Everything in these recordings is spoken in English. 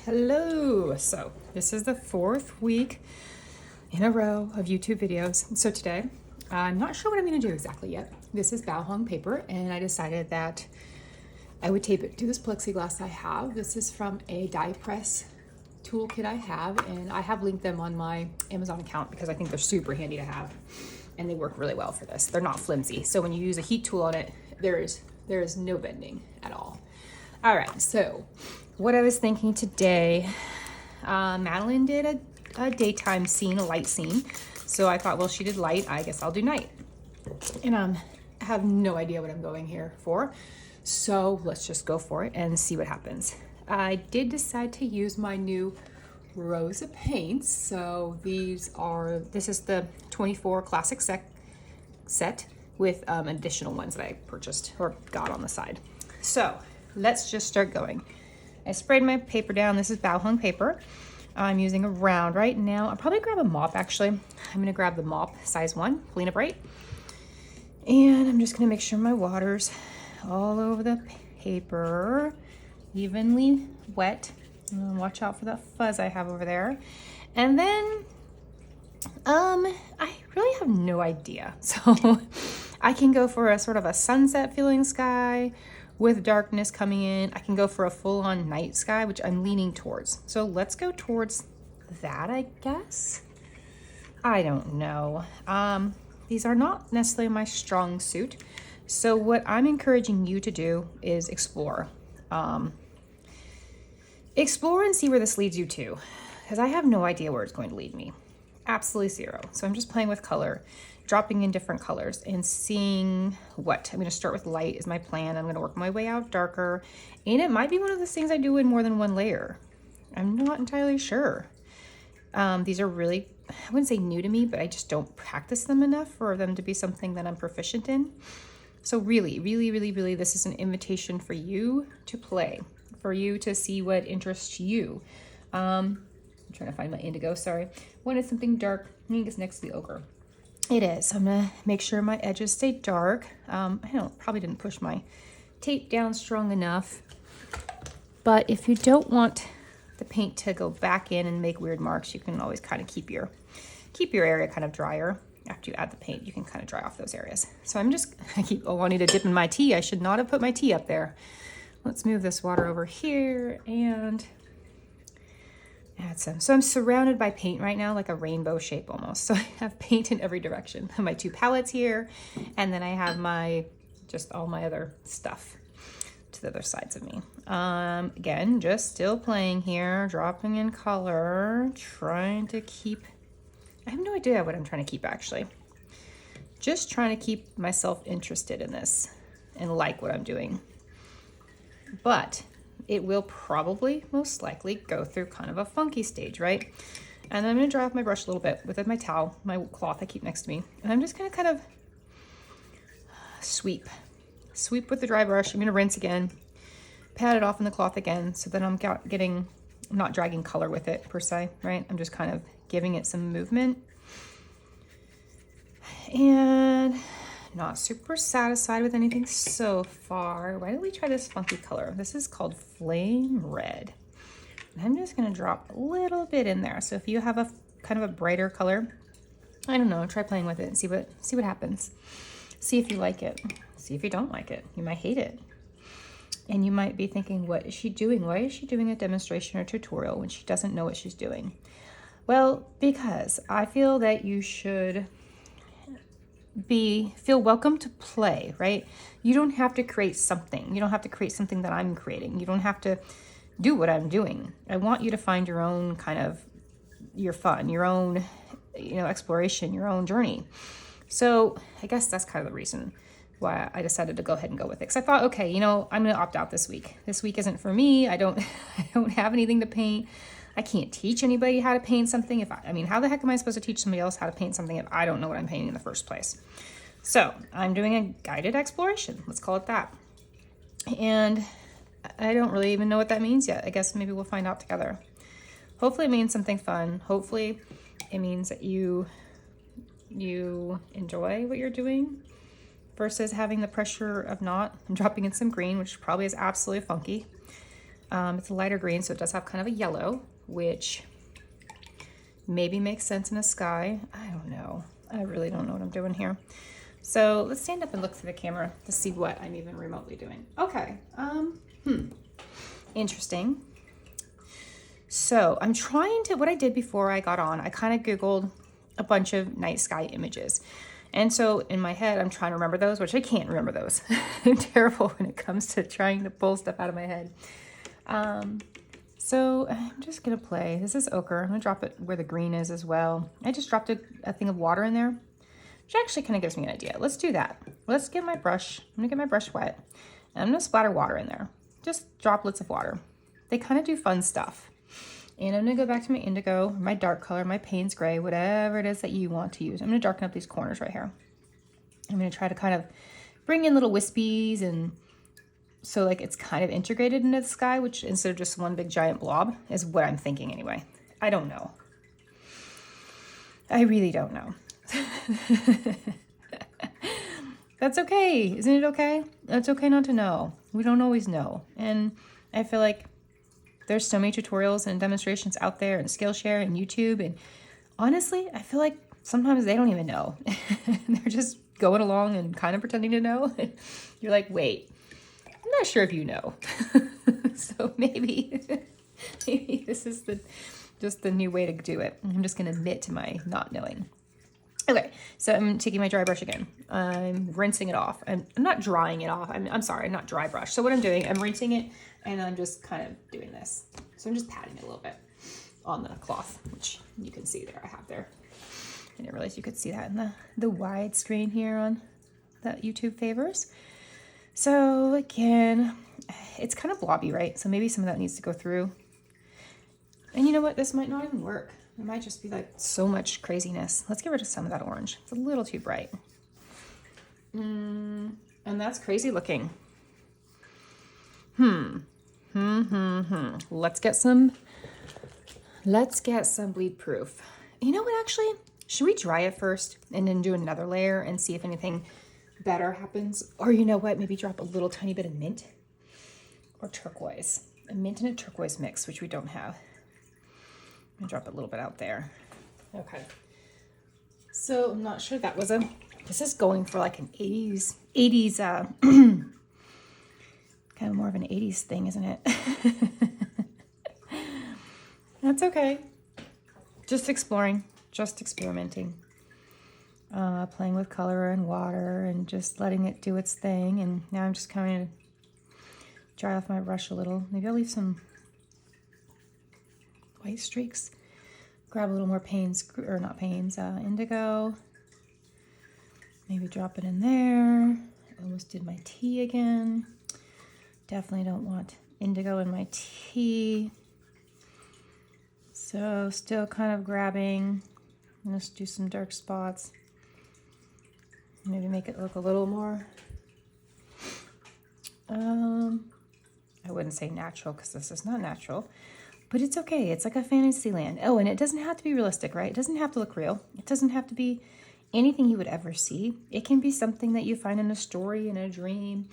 Hello! So this is the 4th week in a row of YouTube videos. So today, I'm not sure what I'm going to do exactly yet. This is Baohong paper, and I decided that I would tape it to this plexiglass I have. This is from a die press toolkit I have, and I have linked them on my Amazon account because I think they're super handy to have, and they work really well for this. They're not flimsy, so when you use a heat tool on it, there is no bending at all. All right, so what I was thinking today, Madeline did a daytime scene, a light scene. So I thought, well, she did light, I guess I'll do night. And I have no idea what I'm going here for. So let's just go for it and see what happens. I did decide to use my new rows of paints. So this is the 24 classic set with additional ones that I purchased or got on the side. So let's just start going. I sprayed my paper down. This is Baohong paper. I'm using a round right now. I'll probably grab a mop actually. I'm gonna grab the mop, size 1, Polina Bright. And I'm just gonna make sure my water's all over the paper, evenly wet. Watch out for that fuzz I have over there. And then, I really have no idea. So I can go for a sort of a sunset feeling sky with darkness coming in. I can go for a full-on night sky, which I'm leaning towards. So let's go towards that, I guess. I don't know. These are not necessarily my strong suit. So what I'm encouraging you to do is explore. Explore and see where this leads you to, because I have no idea where it's going to lead me. Absolutely zero. So I'm just playing with color, dropping in different colors and seeing what. I'm going to start with light is my plan. I'm going to work my way out darker. And it might be one of those things I do in more than one layer. I'm not entirely sure. These are really, I wouldn't say new to me, but I just don't practice them enough for them to be something that I'm proficient in. So really, this is an invitation for you to play, for you to see what interests you. I'm trying to find my indigo, sorry. Wanted something dark. I think it's next to the ochre. It is. I'm gonna make sure my edges stay dark. Probably didn't push my tape down strong enough. But if you don't want the paint to go back in and make weird marks, you can always kind of keep your area kind of drier. After you add the paint, you can kind of dry off those areas. So I keep wanting to dip in my tea. I should not have put my tea up there. Let's move this water over here and add some. So I'm surrounded by paint right now, like a rainbow shape almost. So I have paint in every direction. My 2 palettes here, and then I have just all my other stuff to the other sides of me. Again, just still playing here, dropping in color, trying to keep, I have no idea what I'm trying to keep actually. Just trying to keep myself interested in this and like what I'm doing. But it will probably, most likely, go through kind of a funky stage, right? And I'm gonna dry off my brush a little bit with my towel, my cloth I keep next to me. And I'm just gonna kind of sweep with the dry brush. I'm gonna rinse again, pat it off in the cloth again, so that I'm not dragging color with it per se, right? I'm just kind of giving it some movement. And not super satisfied with anything so far. Why don't we try this funky color? This is called Flame Red. And I'm just gonna drop a little bit in there. So if you have a kind of a brighter color, I don't know, try playing with it and see what happens. See if you like it. See if you don't like it. You might hate it. And you might be thinking, what is she doing? Why is she doing a demonstration or tutorial when she doesn't know what she's doing? Well, because I feel that you should feel welcome to play, right? You don't have to create something. You don't have to create something that I'm creating. You don't have to do what I'm doing. I want you to find your own kind of, your fun, your own, exploration, your own journey. So I guess that's kind of the reason why I decided to go ahead and go with it. Because I thought, okay, I'm going to opt out this week. This week isn't for me. I don't have anything to paint. I can't teach anybody how to paint something. How the heck am I supposed to teach somebody else how to paint something if I don't know what I'm painting in the first place? So I'm doing a guided exploration. Let's call it that. And I don't really even know what that means yet. I guess maybe we'll find out together. Hopefully it means something fun. Hopefully it means that you enjoy what you're doing versus having the pressure of not, and dropping in some green, which probably is absolutely funky. It's a lighter green, so it does have kind of a yellow, which maybe makes sense in a sky. I don't know. I really don't know what I'm doing here. So let's stand up and look through the camera to see what I'm even remotely doing. Okay. Interesting. So I'm trying to, what I did before I got on, I kind of Googled a bunch of night sky images. And so in my head, I'm trying to remember those, which I can't remember those. I'm terrible when it comes to trying to pull stuff out of my head. So I'm just gonna play. This is ochre. I'm gonna drop it where the green is as well. I just dropped a thing of water in there, which actually kind of gives me an idea. Let's do that. Let's get my brush. I'm gonna get my brush wet. And I'm gonna splatter water in there. Just droplets of water. They kind of do fun stuff. And I'm gonna go back to my indigo, my dark color, my Payne's gray, whatever it is that you want to use. I'm gonna darken up these corners right here. I'm gonna try to kind of bring in little wispies, and so like it's kind of integrated into the sky, which instead of just one big giant blob is what I'm thinking anyway. I don't know. I really don't know. That's okay. Isn't it okay? It's okay not to know. We don't always know. And I feel like there's so many tutorials and demonstrations out there and Skillshare and YouTube. And honestly, I feel like sometimes they don't even know. They're just going along and kind of pretending to know. You're like, wait, I'm not sure if you know. So maybe this is just the new way to do it. I'm just going to admit to my not knowing. Okay, so I'm taking my dry brush again. I'm rinsing it off. I'm not drying it off. I'm sorry, not dry brush. So what I'm doing, I'm rinsing it, and I'm just kind of doing this. So I'm just patting it a little bit on the cloth, which you can see there. I have there. I didn't realize you could see that in the wide screen here on the YouTube favors. So again, it's kind of blobby, right? So maybe some of that needs to go through. And you know what? This might not even work. It might just be like so much craziness. Let's get rid of some of that orange. It's a little too bright. And that's crazy looking. Let's get some bleed proof. You know what, actually? Should we dry it first and then do another layer and see if anything better happens? Or you know what? Maybe drop a little tiny bit of mint or turquoise. A mint and a turquoise mix, which we don't have. I'm gonna drop a little bit out there. Okay. So I'm not sure that was this is going for like an 80s, kind of more of an 80s thing, isn't it? That's okay. Just exploring, just experimenting. Playing with color and water and just letting it do its thing. And now I'm just kind of dry off my brush a little. Maybe I'll leave some white streaks. Grab a little more indigo. Maybe drop it in there. Almost did my tea again. Definitely don't want indigo in my tea. So still kind of grabbing. Let's do some dark spots. Maybe make it look a little more, I wouldn't say natural because this is not natural. But it's okay. It's like a fantasy land. Oh, and it doesn't have to be realistic, right? It doesn't have to look real. It doesn't have to be anything you would ever see. It can be something that you find in a story, in a dream,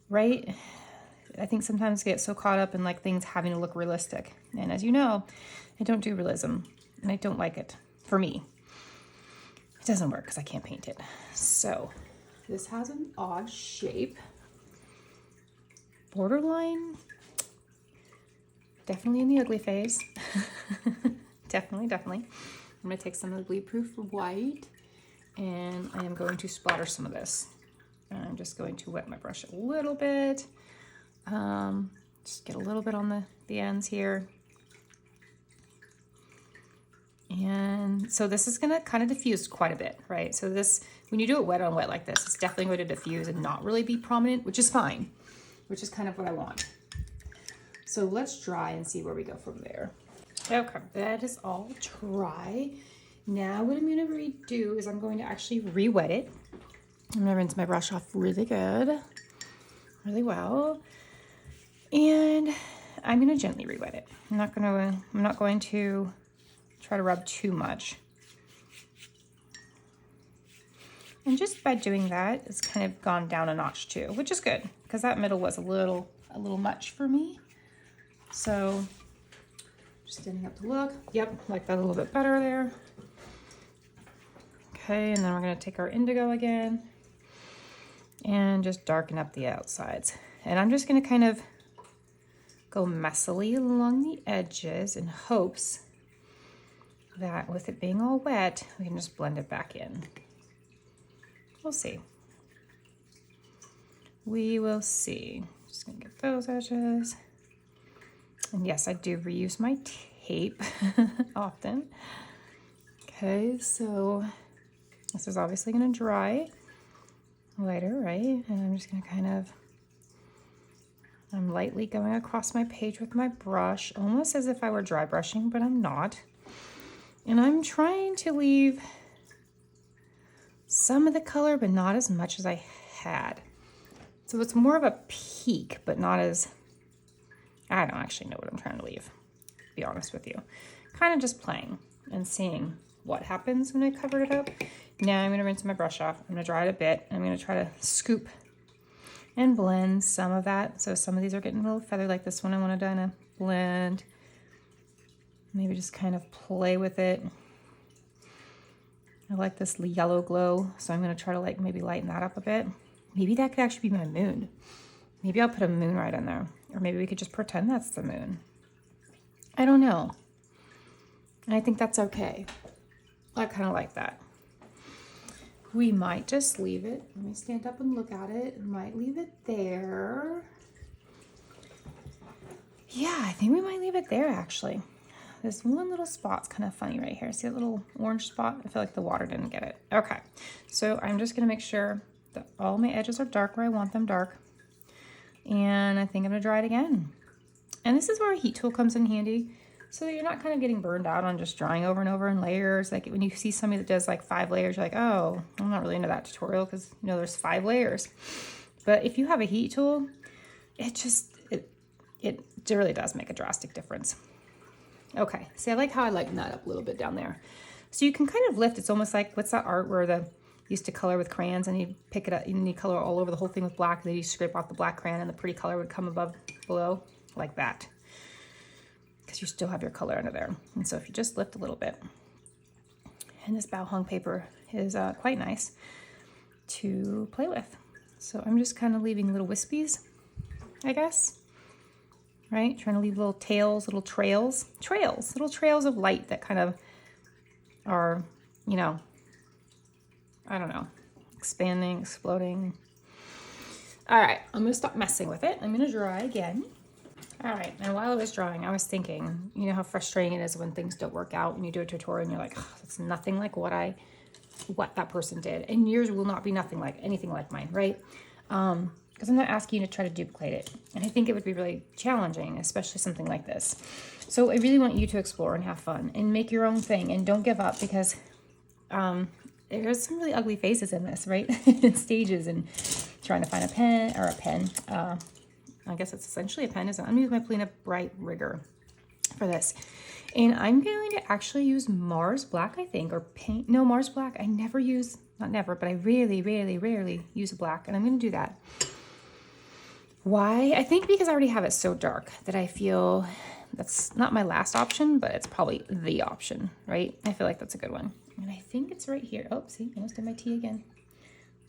right? I think sometimes we get so caught up in like things having to look realistic. And as you know, I don't do realism, and I don't like it. For me, it doesn't work because I can't paint it. So this has an odd shape. Borderline. Definitely in the ugly phase. Definitely. I'm going to take some of the bleed proof white, and I am going to splatter some of this. And I'm just going to wet my brush a little bit. Just get a little bit on the ends here. And so this is going to kind of diffuse quite a bit, right? So this, when you do it wet on wet like this, it's definitely going to diffuse and not really be prominent, which is fine, which is kind of what I want. So let's dry and see where we go from there. Okay, that is all dry. Now what I'm going to redo is I'm going to actually re-wet it. I'm going to rinse my brush off really good, really well. And I'm going to gently re-wet it. I'm not going to try to rub too much. And just by doing that, it's kind of gone down a notch too, which is good because that middle was a little much for me. So just standing up to look. Yep, like that a little bit better there. Okay, and then we're gonna take our indigo again and just darken up the outsides. And I'm just gonna kind of go messily along the edges in hopes that with it being all wet, we can just blend it back in. We'll see. We will see. Just gonna get those edges. And yes, I do reuse my tape often. Okay, so this is obviously gonna dry later, right? And I'm just gonna kind of, I'm lightly going across my page with my brush, almost as if I were dry brushing, but I'm not. And I'm trying to leave some of the color, but not as much as I had. So it's more of a peak, but not as, I don't actually know what I'm trying to leave, to be honest with you. Kind of just playing and seeing what happens when I cover it up. Now I'm gonna rinse my brush off. I'm gonna dry it a bit. I'm gonna try to scoop and blend some of that. So some of these are getting a little feathered, like this one I wanna kind of blend. Maybe just kind of play with it. I like this yellow glow, so I'm gonna try to like maybe lighten that up a bit. Maybe that could actually be my moon. Maybe I'll put a moon right in there. Or maybe we could just pretend that's the moon. I don't know. And I think that's okay. I kind of like that. We might just leave it. Let me stand up and look at it. Might leave it there. Yeah, I think we might leave it there actually. This one little spot's kind of funny right here. See that little orange spot? I feel like the water didn't get it. Okay, so I'm just gonna make sure that all my edges are dark where I want them dark. And I think I'm gonna dry it again. And this is where a heat tool comes in handy, so that you're not kind of getting burned out on just drying over and over in layers. Like when you see somebody that does like 5 layers, you're like, oh, I'm not really into that tutorial because you know there's 5 layers. But if you have a heat tool, it really does make a drastic difference. Okay, see, I like how I lighten that up a little bit down there. So you can kind of lift, it's almost like, what's that art where the used to color with crayons and you pick it up and you color all over the whole thing with black, and then you scrape off the black crayon and the pretty color would come above, below, like that. Because you still have your color under there. And so if you just lift a little bit, and this Baohong paper is quite nice to play with. So I'm just kind of leaving little wispies, I guess. Right? Trying to leave little tails, little trails, little trails of light that kind of are, you know, I don't know, expanding, exploding. All right, I'm gonna stop messing with it. I'm gonna dry again. All right, and while I was drawing, I was thinking, you know how frustrating it is when things don't work out when you do a tutorial and you're like, oh, it's nothing like what that person did. And yours will not be anything like mine, right? Because I'm not asking you to try to duplicate it. And I think it would be really challenging, especially something like this. So I really want you to explore and have fun and make your own thing and don't give up, because there's some really ugly faces in this, right? Stages and trying to find a pen. I guess it's essentially a pen, isn't it? I'm using my Polina Bright rigger for this. And I'm going to actually use Mars Black, I think, or paint. No, Mars Black. I never use, not never, but I really, really, rarely use a black. And I'm going to do that. Why? I think because I already have it so dark that I feel that's not my last option, but it's probably the option, right? I feel like that's a good one. And I think it's right here. Oh, see, I almost did my T again.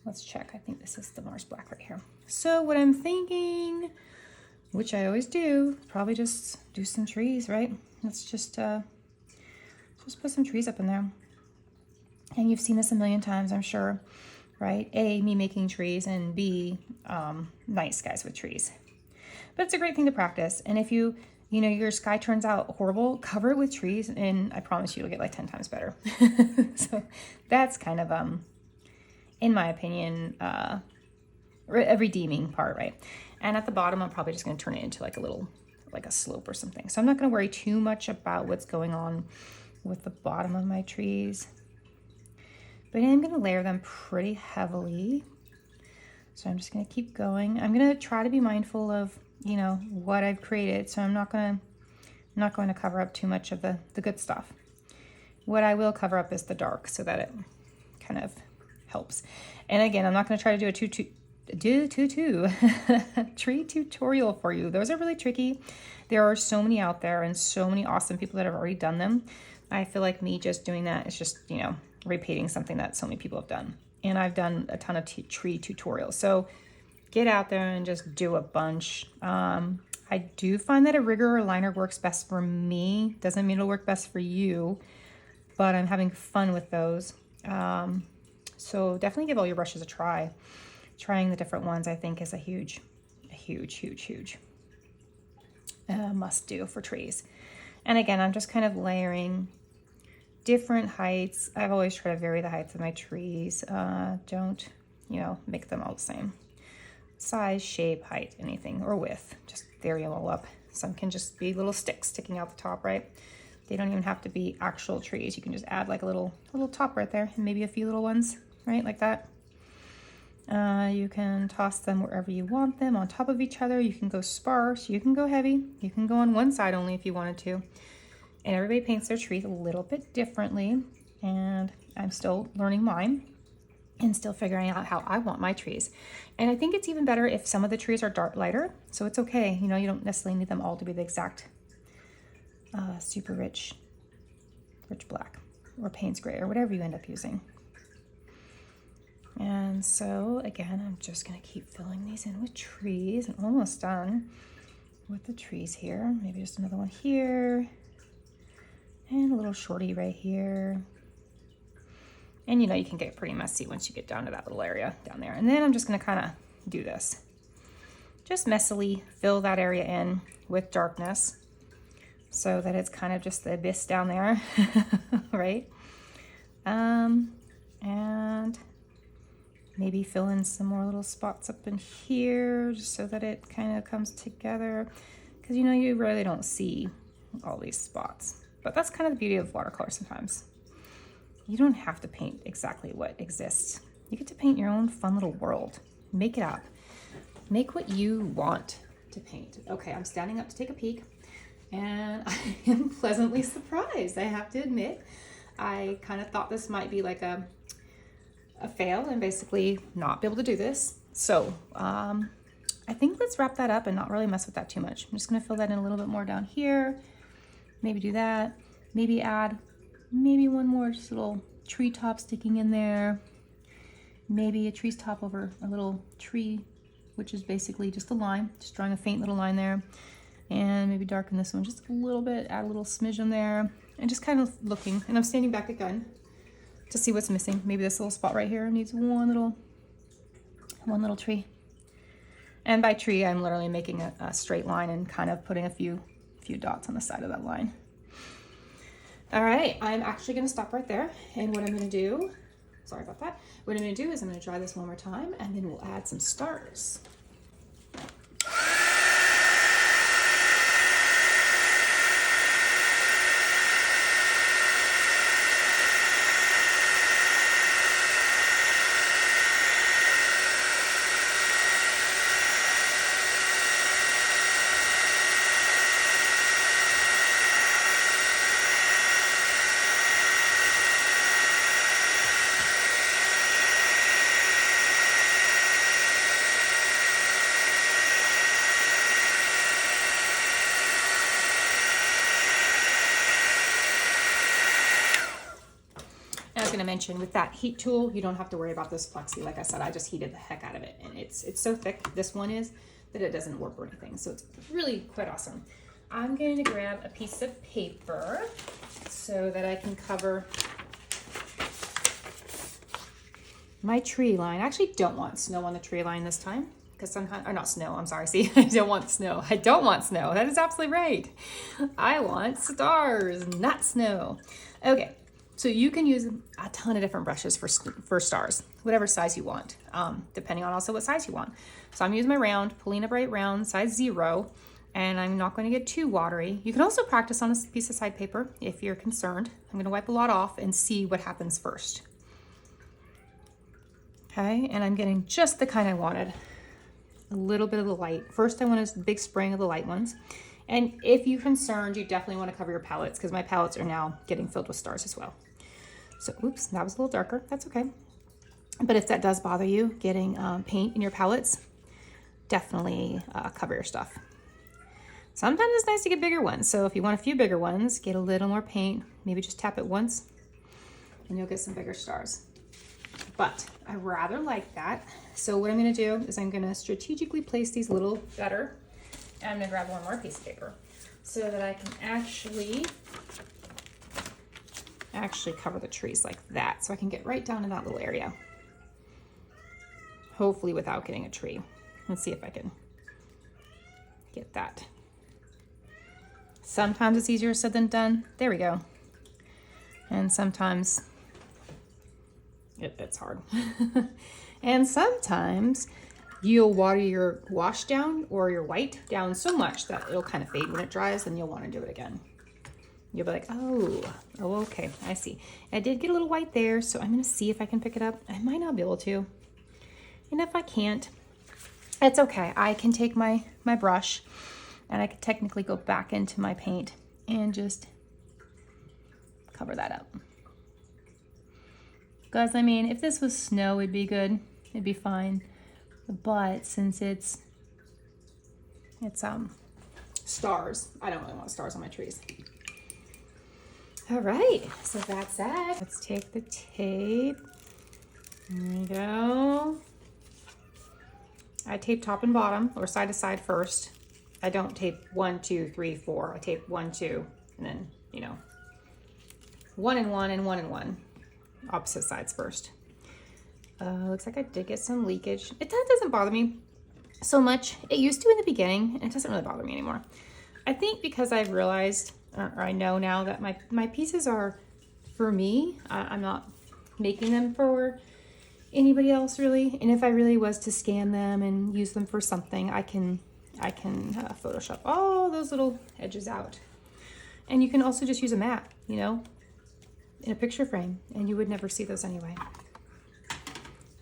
Let's check. I think this is the Mars Black right here. So what I'm thinking, which I always do, probably just do some trees, right? Let's just put some trees up in there. And you've seen this a million times, I'm sure, right? A, me making trees, and B, nice skies with trees. But it's a great thing to practice. And if you know, your sky turns out horrible, cover it with trees, and I promise you'll get like 10 times better. So that's kind of, in my opinion, a redeeming part, right? And at the bottom, I'm probably just gonna turn it into like a slope or something. So I'm not gonna worry too much about what's going on with the bottom of my trees. But I'm gonna layer them pretty heavily. So I'm just gonna keep going. I'm gonna try to be mindful of, you know, what I've created. So I'm not going to cover up too much of the good stuff. What I will cover up is the dark so that it kind of helps. And again, I'm not going to try to do a tree tutorial for you. Those are really tricky. There are so many out there and so many awesome people that have already done them. I feel like me just doing that is just, you know, repeating something that so many people have done. And I've done a ton of tree tutorials. So get out there and just do a bunch. I do find that a rigger or liner works best for me. Doesn't mean it'll work best for you, but I'm having fun with those. So definitely give all your brushes a try. Trying the different ones, I think, is a huge must do for trees. And again, I'm just kind of layering different heights. I've always tried to vary the heights of my trees. Don't, you know, make them all the same. Size, shape, height, anything, or width. Just vary them all up. Some can just be little sticks sticking out the top, right? They don't even have to be actual trees. You can just add like a little top right there and maybe a few little ones, right? Like that. You can toss them wherever you want them, on top of each other. You can go sparse, you can go heavy, you can go on one side only if you wanted to. And everybody paints their trees a little bit differently, and I'm still learning mine and still figuring out how I want my trees. And I think it's even better if some of the trees are lighter, so it's okay. You know, you don't necessarily need them all to be the exact super rich black or Payne's gray or whatever you end up using. And so again, I'm just gonna keep filling these in with trees. I'm almost done with the trees here. Maybe just another one here and a little shorty right here. And you know, you can get pretty messy once you get down to that little area down there. And then I'm just gonna kind of do this. Just messily fill that area in with darkness so that it's kind of just the abyss down there, right? And maybe fill in some more little spots up in here just so that it kind of comes together. Because you know, you really don't see all these spots. But that's kind of the beauty of watercolor sometimes. You don't have to paint exactly what exists. You get to paint your own fun little world. Make it up. Make what you want to paint. Okay, I'm standing up to take a peek, and I am pleasantly surprised, I have to admit. I kind of thought this might be like a fail and basically not be able to do this. So I think let's wrap that up and not really mess with that too much. I'm just gonna fill that in a little bit more down here. Maybe do that. Maybe add one more just little tree top sticking in there. Maybe a tree's top over a little tree, which is basically just a line, just drawing a faint little line there. And maybe darken this one just a little bit, add a little smidge in there, and just kind of looking. And I'm standing back again to see what's missing. Maybe this little spot right here needs one little tree. And by tree, I'm literally making a straight line and kind of putting a few dots on the side of that line. All right, I'm actually gonna stop right there. And what I'm gonna do, sorry about that. What I'm gonna do is I'm gonna dry this one more time, and then we'll add some stars. Going to mention with that heat tool, you don't have to worry about this plexi. Like I said, I just heated the heck out of it, and it's so thick, this one is, that it doesn't warp or anything. So it's really quite awesome. I'm going to grab a piece of paper so that I can cover my tree line. I actually don't want snow on the tree line this time, because sometimes, or not snow, I'm sorry, see, I don't want snow. I don't want snow. That is absolutely right. I want stars, not snow. Okay. So you can use a ton of different brushes for stars, whatever size you want, depending on also what size you want. So I'm using my round, Polina Bright round, size 0, and I'm not going to get too watery. You can also practice on a piece of side paper if you're concerned. I'm going to wipe a lot off and see what happens first. Okay, and I'm getting just the kind I wanted. A little bit of the light. First I want a big spraying of the light ones. And if you're concerned, you definitely want to cover your palettes, because my palettes are now getting filled with stars as well. So, oops, that was a little darker. That's okay. But if that does bother you, getting paint in your palettes, definitely cover your stuff. Sometimes it's nice to get bigger ones. So if you want a few bigger ones, get a little more paint, maybe just tap it once and you'll get some bigger stars. But I rather like that. So what I'm gonna do is I'm gonna strategically place these a little better. And I'm gonna grab one more piece of paper so that I can actually cover the trees like that. So I can get right down in that little area. Hopefully without getting a tree. Let's see if I can get that. Sometimes it's easier said than done. There we go. And sometimes it's hard. And sometimes you'll water your wash down or your white down so much that it'll kind of fade when it dries, and you'll want to do it again. You'll be like, oh, okay, I see. I did get a little white there, so I'm gonna see if I can pick it up. I might not be able to. And if I can't, it's okay. I can take my brush and I can technically go back into my paint and just cover that up. Because I mean, if this was snow, it'd be good. It'd be fine. But since it's stars, I don't really want stars on my trees. All right, so that's that. Let's take the tape. There we go. I tape top and bottom, or side to side first. I don't tape 1, 2, 3, 4. I tape 1, 2, and then, you know, 1 and 1 and 1 and 1. Opposite sides first. Looks like I did get some leakage. That doesn't bother me so much. It used to in the beginning, and it doesn't really bother me anymore. I think because I've realized, or I know now that my pieces are for me. I'm not making them for anybody else really. And if I really was to scan them and use them for something, I can Photoshop all those little edges out. And you can also just use a mat, you know, in a picture frame, and you would never see those anyway.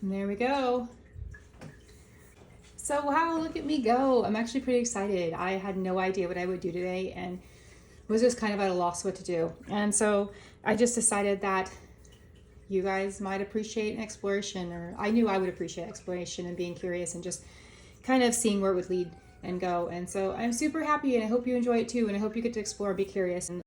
And there we go. So wow, look at me go. I'm actually pretty excited. I had no idea what I would do today and was just kind of at a loss what to do. And so I just decided that you guys might appreciate an exploration, or I knew I would appreciate exploration and being curious and just kind of seeing where it would lead and go. And so I'm super happy, and I hope you enjoy it too, and I hope you get to explore and be curious. And